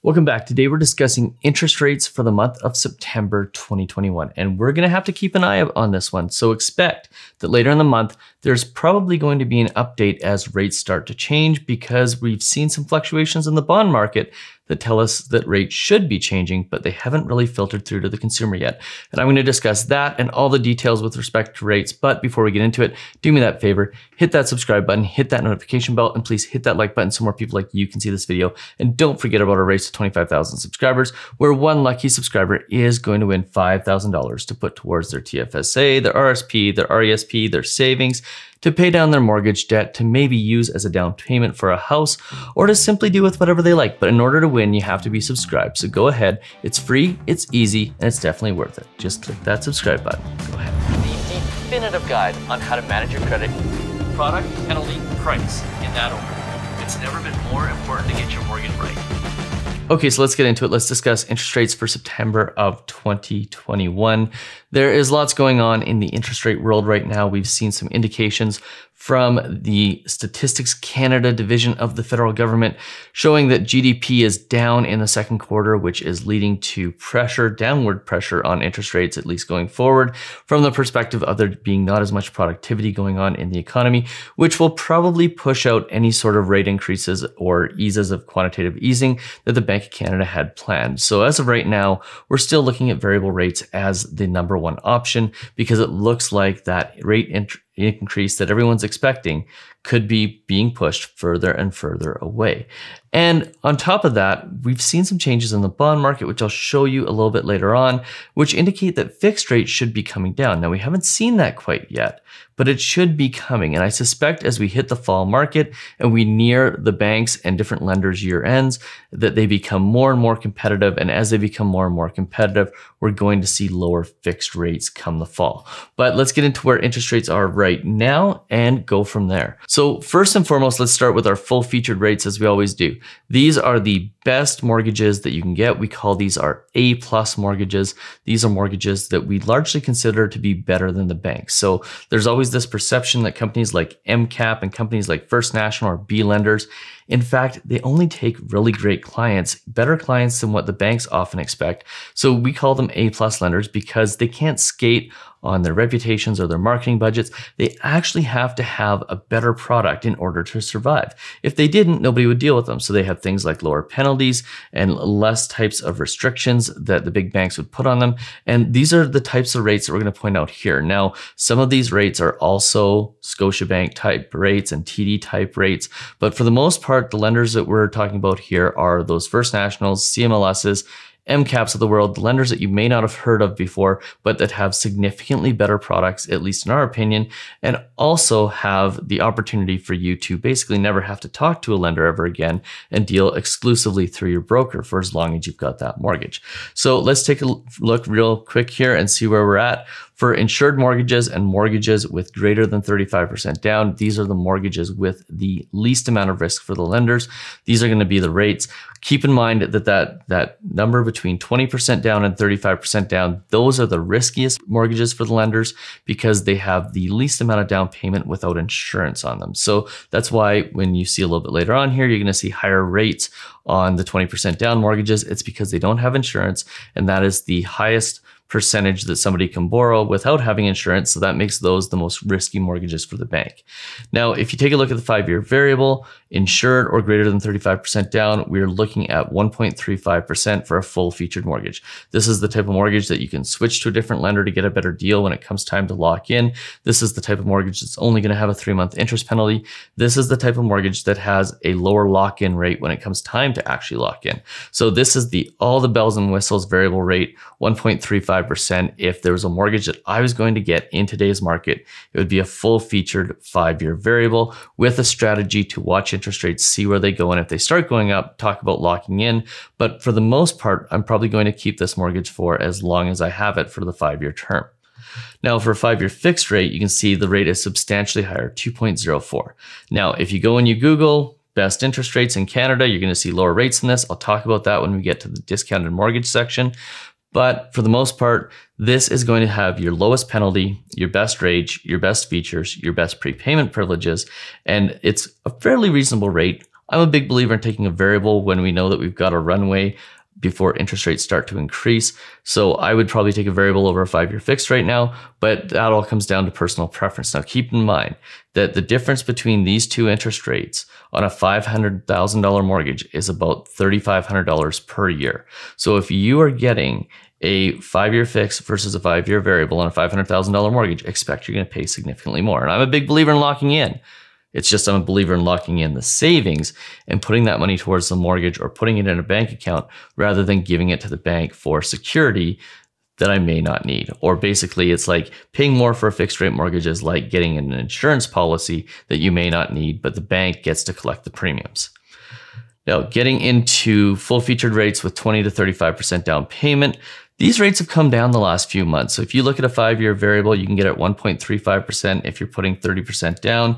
Welcome back. Today we're discussing interest rates for the month of September 2021, and we're going to have to keep an eye on this one. So expect that later in the month, there's probably going to be an update as rates start to change because we've seen some fluctuations in the bond market that tell us that rates should be changing, but they haven't really filtered through to the consumer yet. And I'm going to discuss that and all the details with respect to rates. But before we get into it, do me that favor, hit that subscribe button, hit that notification bell, and please hit that like button so more people like you can see this video. And don't forget about our race to 25,000 subscribers, where one lucky subscriber is going to win $5,000 to put towards their TFSA, their RSP, their RESP, their savings, to pay down their mortgage debt, to maybe use as a down payment for a house, or to simply do with whatever they like. But in order to win, you have to be subscribed. So go ahead. It's free, it's easy, and it's definitely worth it. Just click that subscribe button. Go ahead. The definitive guide on how to manage your credit. Product, penalty, price, in that order. It's never been more important to get your mortgage right. Okay, so let's get into it. Let's discuss interest rates for September of 2021. There is lots going on in the interest rate world right now. We've seen some indications from the Statistics Canada division of the federal government showing that GDP is down in the second quarter, which is leading to pressure, downward pressure on interest rates, at least going forward, from the perspective of there being not as much productivity going on in the economy, which will probably push out any sort of rate increases or eases of quantitative easing that the Bank of Canada had planned. So as of right now, we're still looking at variable rates as the number one option because it looks like that rate increase that everyone's expecting could be being pushed further and further away. And on top of that, we've seen some changes in the bond market, which I'll show you a little bit later on, which indicate that fixed rates should be coming down. Now, we haven't seen that quite yet, but it should be coming. And I suspect as we hit the fall market and we near the banks and different lenders' year ends, that they become more and more competitive. And as they become more and more competitive, we're going to see lower fixed rates come the fall. But let's get into where interest rates are right now and go from there. So first and foremost, let's start with our full featured rates as we always do. These are the best mortgages that you can get. We call these our A+ mortgages. These are mortgages that we largely consider to be better than the banks. So there's always this perception that companies like MCAP and companies like First National are B lenders. In fact, they only take really great clients, better clients than what the banks often expect. So we call them A+ lenders because they can't skate on their reputations or their marketing budgets. They actually have to have a better product in order to survive. If they didn't, nobody would deal with them. So they have things like lower penalties and less types of restrictions that the big banks would put on them. And these are the types of rates that we're going to point out here. Now, some of these rates are also Scotiabank type rates and TD type rates. But for the most part, the lenders that we're talking about here are those First Nationals, CMLSs, MCAPs of the world, the lenders that you may not have heard of before, but that have significantly better products, at least in our opinion, and also have the opportunity for you to basically never have to talk to a lender ever again and deal exclusively through your broker for as long as you've got that mortgage. So let's take a look real quick here and see where we're at. For insured mortgages and mortgages with greater than 35% down, these are the mortgages with the least amount of risk for the lenders. These are going to be the rates. Keep in mind that number between 20% down and 35% down, those are the riskiest mortgages for the lenders because they have the least amount of down payment without insurance on them. So that's why when you see a little bit later on here, you're going to see higher rates on the 20% down mortgages. It's because they don't have insurance, and that is the highest percentage that somebody can borrow without having insurance. So that makes those the most risky mortgages for the bank. Now, if you take a look at the 5-year variable, insured or greater than 35% down, we're looking at 1.35% for a full featured mortgage. This is the type of mortgage that you can switch to a different lender to get a better deal when it comes time to lock in. This is the type of mortgage that's only going to have a 3-month interest penalty. This is the type of mortgage that has a lower lock-in rate when it comes time to actually lock in. So this is the all the bells and whistles variable rate, 1.35%. If there was a mortgage that I was going to get in today's market, it would be a full featured 5-year variable with a strategy to watch interest rates, see where they go. And if they start going up, talk about locking in. But for the most part, I'm probably going to keep this mortgage for as long as I have it for the 5-year term. Now, for a 5-year fixed rate, you can see the rate is substantially higher, 2.04. Now, if you go and you Google best interest rates in Canada, you're going to see lower rates than this. I'll talk about that when we get to the discounted mortgage section. But for the most part, this is going to have your lowest penalty, your best rate, your best features, your best prepayment privileges, and it's a fairly reasonable rate. I'm a big believer in taking a variable when we know that we've got a runway before interest rates start to increase. So I would probably take a variable over a 5-year fixed right now, but that all comes down to personal preference. Now keep in mind that the difference between these two interest rates on a $500,000 mortgage is about $3,500 per year. So if you are getting a 5-year fix versus a 5-year variable on a $500,000 mortgage, expect you're going to pay significantly more. And I'm a big believer in locking in. It's just I'm a believer in locking in the savings and putting that money towards the mortgage or putting it in a bank account rather than giving it to the bank for security that I may not need. Or basically it's like paying more for a fixed rate mortgage is like getting an insurance policy that you may not need, but the bank gets to collect the premiums. Now, getting into full featured rates with 20 to 35% down payment, these rates have come down the last few months. So if you look at a 5-year variable, you can get at 1.35% if you're putting 30% down.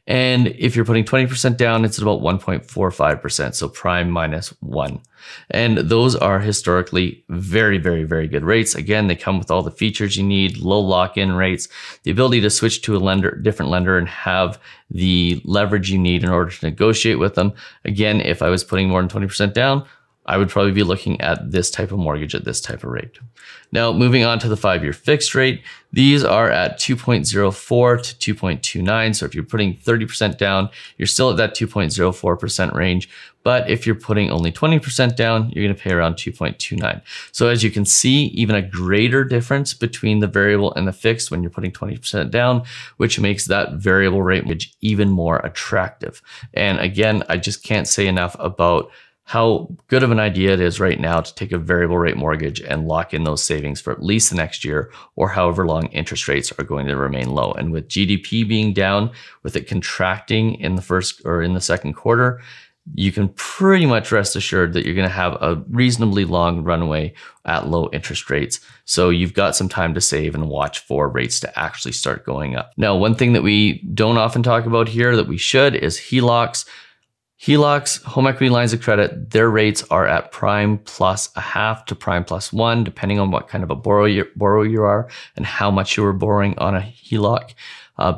And if you're putting 20% down, it's at about 1.45%. So prime minus 1. And those are historically very, very, very good rates. Again, they come with all the features you need, low lock-in rates, the ability to switch to a different lender and have the leverage you need in order to negotiate with them. Again, if I was putting more than 20% down, I would probably be looking at this type of mortgage at this type of rate. Now, moving on to the 5-year fixed rate, these are at 2.04 to 2.29. So if you're putting 30% down, you're still at that 2.04% range. But if you're putting only 20% down, you're going to pay around 2.29. So as you can see, even a greater difference between the variable and the fixed when you're putting 20% down, which makes that variable rate mortgage even more attractive. And again, I just can't say enough about how good of an idea it is right now to take a variable rate mortgage and lock in those savings for at least the next year or however long interest rates are going to remain low. And with GDP being down, with it contracting in the first or in the second quarter, you can pretty much rest assured that you're going to have a reasonably long runway at low interest rates. So you've got some time to save and watch for rates to actually start going up. Now, one thing that we don't often talk about here that we should is HELOCs. HELOCs, home equity lines of credit, their rates are at prime plus a half to prime plus 1, depending on what kind of a borrower you are and how much you were borrowing on a HELOC.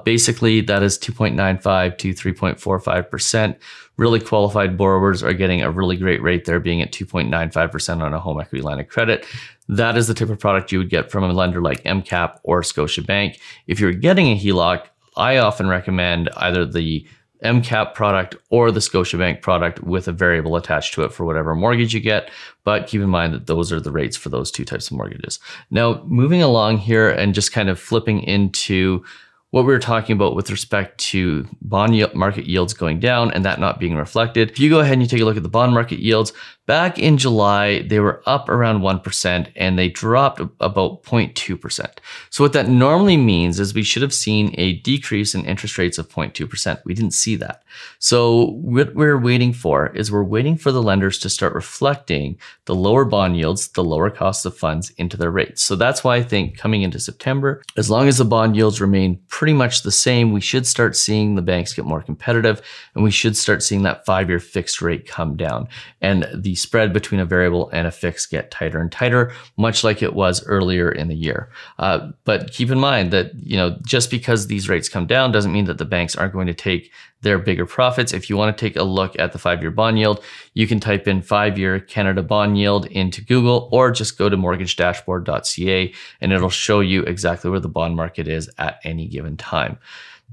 Basically, that is 2.95 to 3.45%. Really qualified borrowers are getting a really great rate there, being at 2.95% on a home equity line of credit. That is the type of product you would get from a lender like MCAP or Scotiabank. If you're getting a HELOC, I often recommend either the MCAP product or the Scotiabank product with a variable attached to it for whatever mortgage you get. But keep in mind that those are the rates for those two types of mortgages. Now, moving along here and just kind of flipping into what we were talking about with respect to bond market yields going down and that not being reflected. If you go ahead and you take a look at the bond market yields, back in July, they were up around 1% and they dropped about 0.2%. So what that normally means is we should have seen a decrease in interest rates of 0.2%. We didn't see that. So what we're waiting for is we're waiting for the lenders to start reflecting the lower bond yields, the lower cost of funds into their rates. So that's why I think coming into September, as long as the bond yields remain pretty much the same, we should start seeing the banks get more competitive and we should start seeing that 5-year fixed rate come down. And the spread between a variable and a fixed get tighter and tighter, much like it was earlier in the year. But keep in mind that, just because these rates come down doesn't mean that the banks aren't going to take their bigger profits. If you want to take a look at the 5-year bond yield, you can type in 5-year Canada bond yield into Google or just go to mortgagedashboard.ca and it'll show you exactly where the bond market is at any given time.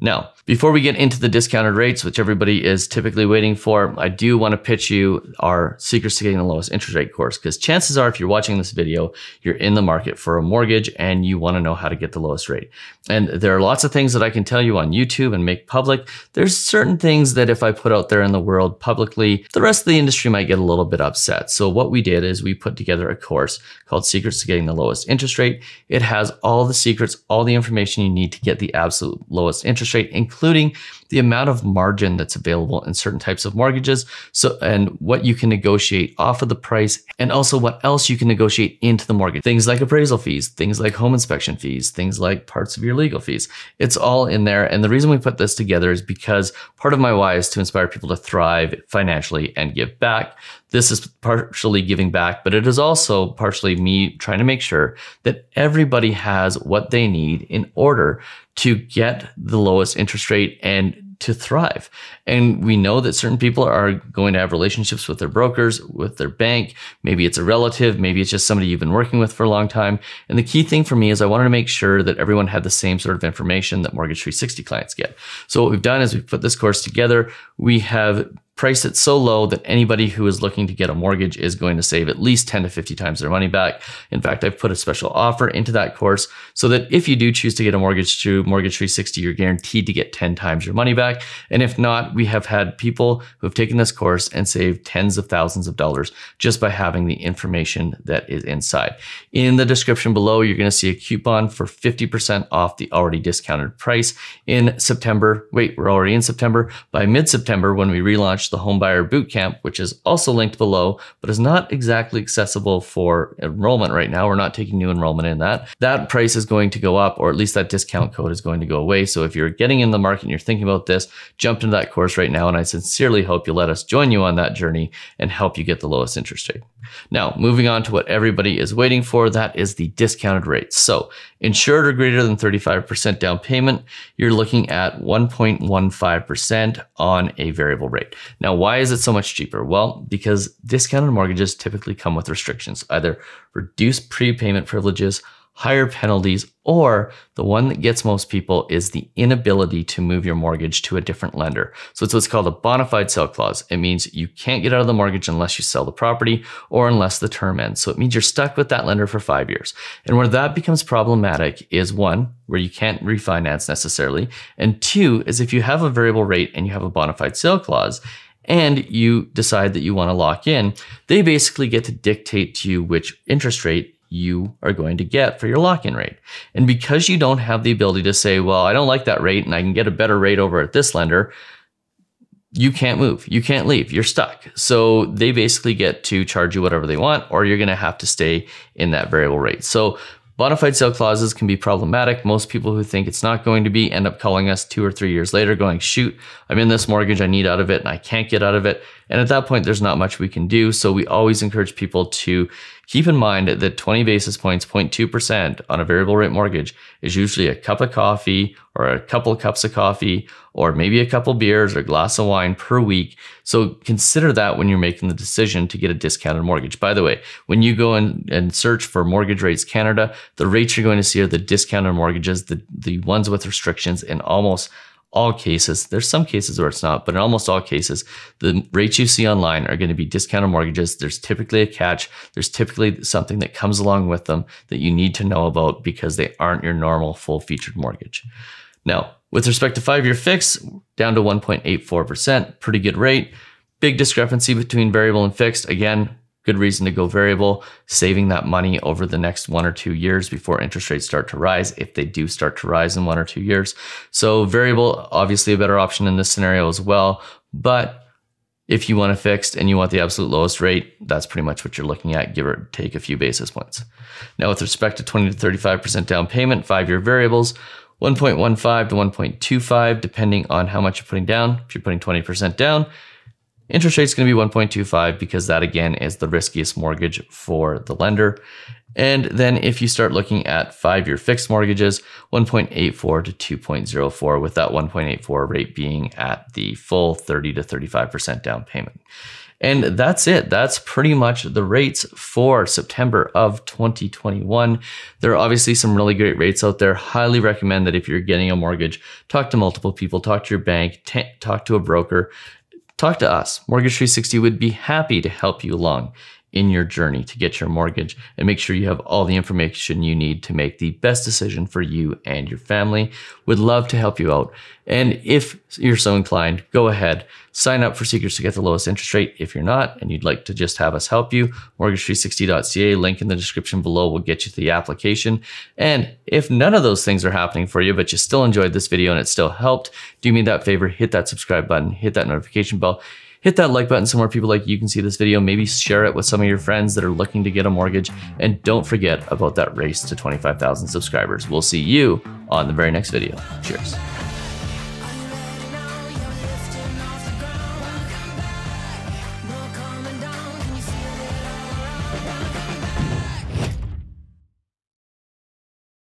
Now, before we get into the discounted rates, which everybody is typically waiting for, I do want to pitch you our Secrets to Getting the Lowest Interest Rate course, because chances are if you're watching this video, you're in the market for a mortgage and you want to know how to get the lowest rate. And there are lots of things that I can tell you on YouTube and make public. There's certain things that if I put out there in the world publicly, the rest of the industry might get a little bit upset. So what we did is we put together a course called Secrets to Getting the Lowest Interest Rate. It has all the secrets, all the information you need to get the absolute lowest interest rate, including the amount of margin that's available in certain types of mortgages. So, and what you can negotiate off of the price, and also what else you can negotiate into the mortgage. Things like appraisal fees, things like home inspection fees, things like parts of your legal fees. It's all in there. And the reason we put this together is because part of my why is to inspire people to thrive financially and give back. This is partially giving back, but it is also partially me trying to make sure that everybody has what they need in order to get the lowest interest rate and to thrive. And we know that certain people are going to have relationships with their brokers, with their bank. Maybe it's a relative, maybe it's just somebody you've been working with for a long time. And the key thing for me is I wanted to make sure that everyone had the same sort of information that Mortgage 360 clients get. So what we've done is we've put this course together. We have priced it so low that anybody who is looking to get a mortgage is going to save at least 10 to 50 times their money back. In fact, I've put a special offer into that course so that if you do choose to get a mortgage through Mortgage 360, you're guaranteed to get 10 times your money back. And if not, we have had people who have taken this course and saved tens of thousands of dollars just by having the information that is inside. In the description below, you're going to see a coupon for 50% off the already discounted price in September. Wait, we're already in September. By mid-September, when we relaunch the Homebuyer Bootcamp, which is also linked below, but is not exactly accessible for enrollment right now. We're not taking new enrollment in that. That price is going to go up, or at least that discount code is going to go away. So if you're getting in the market and you're thinking about this, jump into that course right now. And I sincerely hope you let us join you on that journey and help you get the lowest interest rate. Now, moving on to what everybody is waiting for, that is the discounted rates. So insured or greater than 35% down payment, you're looking at 1.15% on a variable rate. Now, why is it so much cheaper? Well, because discounted mortgages typically come with restrictions, either reduced prepayment privileges, higher penalties, or the one that gets most people is the inability to move your mortgage to a different lender. So it's what's called a bona fide sale clause. It means you can't get out of the mortgage unless you sell the property or unless the term ends. So it means you're stuck with that lender for 5 years. And where that becomes problematic is one, where you can't refinance necessarily. And two is if you have a variable rate and you have a bona fide sale clause, and you decide that you want to lock in, they basically get to dictate to you which interest rate you are going to get for your lock-in rate. And because you don't have the ability to say, well, I don't like that rate and I can get a better rate over at this lender, you can't move, you can't leave, you're stuck. So they basically get to charge you whatever they want, or you're gonna have to stay in that variable rate. So bona fide sale clauses can be problematic. Most people who think it's not going to be end up calling us 2 or 3 years later going, shoot, I'm in this mortgage, I need out of it and I can't get out of it. And at that point, there's not much we can do. So we always encourage people to keep in mind that 20 basis points, 0.2% on a variable rate mortgage is usually a cup of coffee or a couple of cups of coffee, or maybe a couple beers or a glass of wine per week. So consider that when you're making the decision to get a discounted mortgage. By the way, when you go and search for Mortgage Rates Canada, the rates you're going to see are the discounted mortgages, the ones with restrictions in almost all cases. There's some cases where it's not, but in almost all cases, the rates you see online are going to be discounted mortgages. There's typically a catch. There's typically something that comes along with them that you need to know about because they aren't your normal full-featured mortgage. Now, with respect to 5-year fix, down to 1.84%, pretty good rate. Big discrepancy between variable and fixed. Again, good reason to go variable, saving that money over the next 1 or 2 years before interest rates start to rise, if they do start to rise in 1 or 2 years. So variable, obviously a better option in this scenario as well. But if you want a fixed and you want the absolute lowest rate, that's pretty much what you're looking at, give or take a few basis points. Now, with respect to 20 to 35% down payment, 5-year variables, 1.15 to 1.25, depending on how much you're putting down. If you're putting 20% down, interest rate's going to be 1.25 because that, again, is the riskiest mortgage for the lender. And then if you start looking at 5-year fixed mortgages, 1.84 to 2.04, with that 1.84 rate being at the full 30 to 35% down payment. And that's it. That's pretty much the rates for September of 2021. There are obviously some really great rates out there. Highly recommend that if you're getting a mortgage, talk to multiple people, talk to your bank, talk to a broker, talk to us. Mortgage 360 would be happy to help you along in your journey to get your mortgage and make sure you have all the information you need to make the best decision for you and your family. Would love to help you out. And if you're so inclined, go ahead, sign up for Secrets to Get the Lowest Interest Rate. If you're not, and you'd like to just have us help you, mortgage360.ca, link in the description below will get you to the application. And if none of those things are happening for you, but you still enjoyed this video and it still helped, do me that favor, hit that subscribe button, hit that notification bell, hit that like button so more people like you can see this video. Maybe share it with some of your friends that are looking to get a mortgage. And don't forget about that race to 25,000 subscribers. We'll see you on the very next video. Cheers.